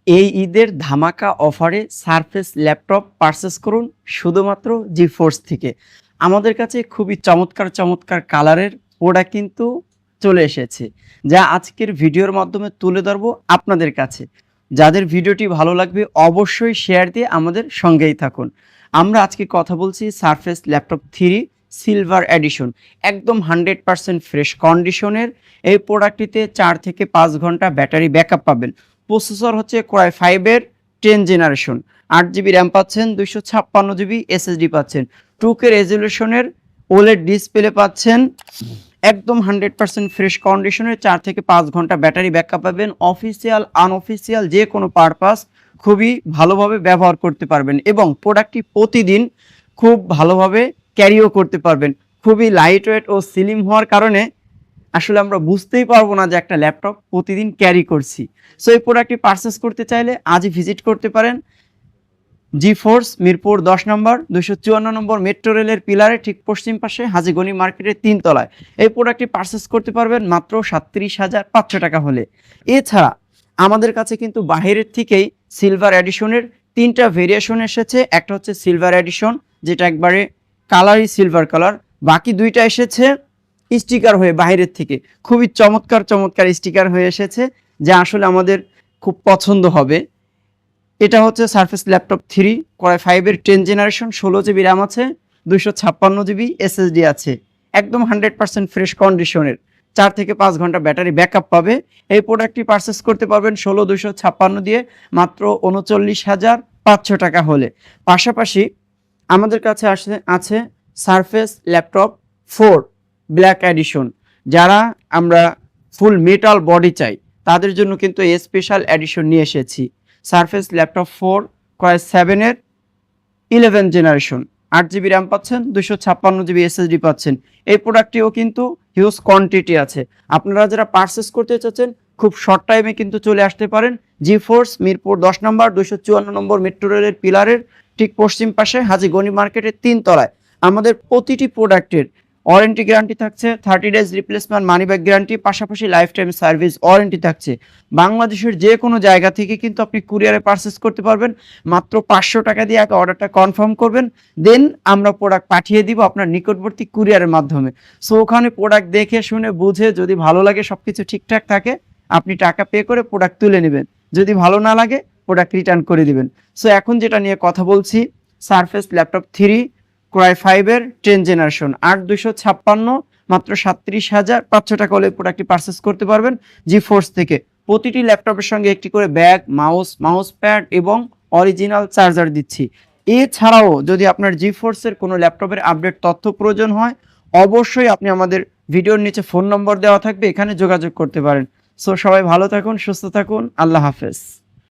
এই ঈদের ধামাকা অফারে সারফেস ল্যাপটপ পারচেস করুন শুধুমাত্র জিফোর্স থেকে। আমাদের কাছে খুবই চমৎকার চমৎকার কালারের প্রোডাক্ট কিন্তু চলে এসেছে, যা আজকের ভিডিওর মাধ্যমে তুলে ধরবো আপনাদের কাছে। যাদের ভিডিওটি ভালো লাগবে অবশ্যই শেয়ার দিয়ে আমাদের সঙ্গেই থাকুন। আমরা আজকে কথা বলছি সারফেস ল্যাপটপ 3 সিলভার এডিশন, একদম 100% ফ্রেশ কন্ডিশনের। এই প্রোডাক্টটিতে 4 থেকে 5 ঘন্টা ব্যাটারি ব্যাকআপ পাবেন। প্রসেসর হচ্ছে কোরাই 5-এর 10 জেনারেশন, 8 জিবি র্যাম পাচ্ছেন, 256 জিবি এসএসডি পাচ্ছেন, 2K রেজলিউশনের ওলেড ডিসপ্লে পাচ্ছেন। একদম 100% ফ্রেশ কন্ডিশনের 4 থেকে 5 ঘন্টা ব্যাটারি ব্যাকআপ পাবেন। অফিসিয়াল আনঅফিসিয়াল যে কোনো পারপাস খুবই ভালোভাবে ব্যবহার করতে পারবেন এবং প্রোডাক্টটি প্রতিদিন খুব ভালোভাবে ক্যারিও করতে পারবেন। খুবই লাইট ওয়েট ও স্লিম হওয়ার কারণে আসলে আমরা বুঝতেই পারবো না যে একটা ল্যাপটপ প্রতিদিন ক্যারি করছি। সো এই প্রোডাক্টটি পারচেস করতে চাইলে আজই ভিজিট করতে পারেন জিফোর্স মিরপুর 10 নম্বর 254 নম্বর মেট্রো রেলের পিলারে ঠিক পশ্চিম পাশে হাজী গনি মার্কেটের 3 তলায়। এই প্রোডাক্টটি পারচেস করতে পারবেন মাত্র 37,500 টাকা হলে। এছাড়া আমাদের কাছে কিন্তু বাহিরের থেকেই সিলভার এডিশনের 3টা ভেরিয়েশন এসেছে। একটা হচ্ছে সিলভার এডিশন, যেটা একবারে কালারই সিলভার কালার। বাকি 2টা এসেছে স্টিকার হয়ে বাইরের থেকে। খুবই চমৎকার চমৎকার স্টিকার হয়ে এসেছে, যা আসলে আমাদের খুব পছন্দ হবে। এটা হচ্ছে সারফেস ল্যাপটপ 3 কোরাই 5-এর 10 জেনারেশন, 16 জিবি র্যাম আছে, 256 জিবি এসএসডি আছে। একদম 100% ফ্রেশ কন্ডিশনের, 4 থেকে 5 ঘন্টা ব্যাটারি ব্যাকআপ পাবে। এই প্রোডাক্টটি পারচেস করতে পারবেন 16,256 দিয়ে মাত্র 39,500 টাকা হলে। পাশাপাশি আমাদের কাছে আছে সারফেস ল্যাপটপ 4 ব্ল্যাক এডিশন। যারা আমরা ফুল মেটাল বডি চাই তাদের জন্য কিন্তু এই স্পেশাল এডিশন নিয়ে এসেছি। সারফেস ল্যাপটপ 4 কোরাই 7-এর 11 জেনারেশন, 8 জিবি র্যাম পাচ্ছেন, 256 জিবি এসএসডি পাচ্ছেন। এই প্রোডাক্টটিও কিন্তু হিউজ কোয়ান্টিটি আছে। আপনারা যারা পারচেস করতে চাচ্ছেন খুব শর্ট টাইমে কিন্তু চলে আসতে পারেন জিফোর্স মিরপুর 10 নম্বর 254 নম্বর মেট্রো রেলের পিলারের ঠিক পশ্চিম পাশে হাজী গনি মার্কেটের 3 তলায়। আমাদের প্রতিটি প্রোডাক্টের ওয়ারেন্টি গ্যারান্টি থাকছে, 30 days replacement money back guarantee, পাশাপাশি লাইফ টাইম সার্ভিস ওয়ারেন্টি থাকছে। বাংলাদেশের যে কোনো জায়গা থেকে কিন্তু আপনি কুরিয়ারে পারচেস করতে পারবেন। মাত্র 500 টাকা দিয়ে আগে অর্ডারটা কনফার্ম করবেন, দেন আমরা প্রোডাক্ট পাঠিয়ে দিব আপনার নিকটবর্তী কুরিয়ারের মাধ্যমে। সো ওখানে প্রোডাক্ট দেখে শুনে বুঝে যদি ভালো লাগে, সব কিছু ঠিকঠাক থাকে, আপনি টাকা পে করে প্রোডাক্ট তুলে নেবেন। যদি ভালো না লাগে প্রোডাক্ট রিটার্ন করে দিবেন। সো এখন যেটা নিয়ে কথা বলছি, সারফেস ল্যাপটপ 3 কোরাই 5-এর 10 জেনারেশন, 8256 মাত্র 37,500 টাকা হলে প্রোডাক্টটি পারচেস করতে পারবেন জিফোর্স থেকে। প্রতিটি ল্যাপটপের সঙ্গে একটি করে ব্যাগ, মাউস প্যাড এবং অরিজিনাল চার্জার দিচ্ছি। এছাড়াও যদি আপনার জিফোর্সের কোনো ল্যাপটপের আপডেট তথ্য প্রয়োজন হয় অবশ্যই আপনি আমাদের ভিডিওর নিচে ফোন নম্বর দেওয়া থাকবে, এখানে যোগাযোগ করতে পারেন। সো সবাই ভালো থাকুন, সুস্থ থাকুন, আল্লাহ হাফেজ।